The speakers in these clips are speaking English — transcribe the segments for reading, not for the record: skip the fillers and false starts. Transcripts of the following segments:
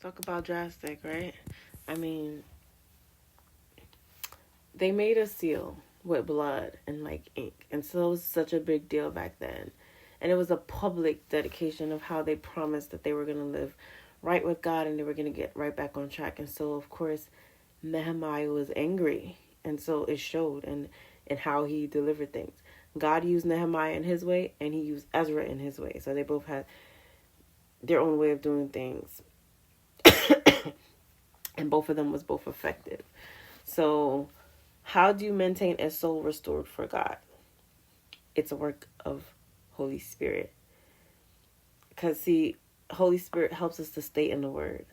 Talk about drastic, right? I mean, they made a seal with blood and like ink. And so it was such a big deal back then. And it was a public dedication of how they promised that they were going to live right with God and they were going to get right back on track. And so, of course, Nehemiah was angry. And so it showed in how he delivered things. God used Nehemiah in his way and he used Ezra in his way. So they both had their own way of doing things. And both of them was both effective. So how do you maintain a soul restored for God? It's a work of Holy Spirit. Because, see, Holy Spirit helps us to stay in the Word.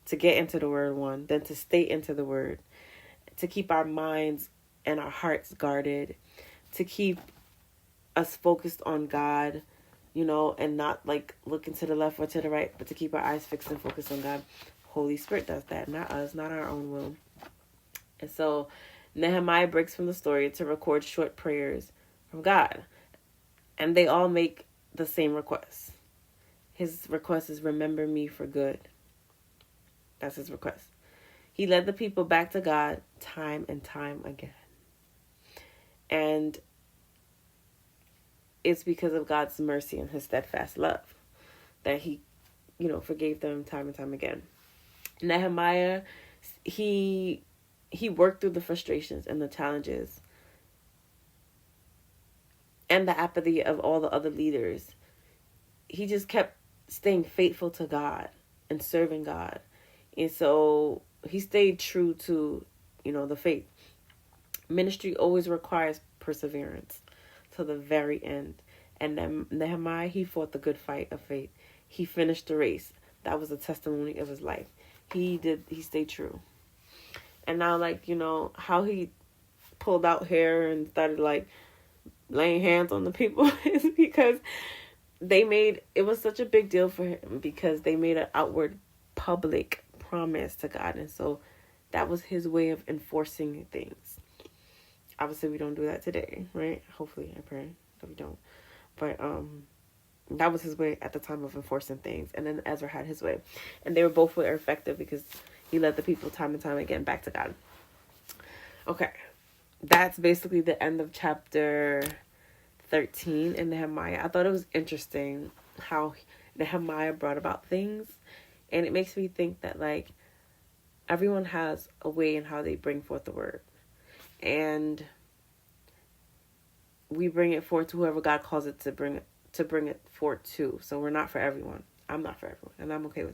To get into the Word, one. Then to stay into the Word. To keep our minds and our hearts guarded. To keep us focused on God, and not like looking to the left or to the right. But to keep our eyes fixed and focused on God. Holy Spirit does that. Not us. Not our own will. And so Nehemiah breaks from the story to record short prayers from God. And they all make the same request. His request is, remember me for good. That's his request. He led the people back to God time and time again. And it's because of God's mercy and his steadfast love that he, forgave them time and time again. Nehemiah, he worked through the frustrations and the challenges and the apathy of all the other leaders. He just kept staying faithful to God and serving God. And so he stayed true to, the faith. Ministry always requires perseverance to the very end. And then Nehemiah, he fought the good fight of faith. He finished the race. That was a testimony of his life. He stayed true. And now, how he pulled out hair and started, laying hands on the people is because it was such a big deal for him because they made an outward public promise to God. And so that was his way of enforcing things. Obviously, we don't do that today, right? Hopefully, I pray that we don't. But that was his way at the time of enforcing things. And then Ezra had his way. And they were effective because he led the people time and time again back to God. Okay. That's basically the end of chapter 13 in Nehemiah. I thought it was interesting how Nehemiah brought about things. And it makes me think that, everyone has a way in how they bring forth the word. And we bring it forth to whoever God calls it to bring it forth to. So we're not for everyone. I'm not for everyone. And I'm okay with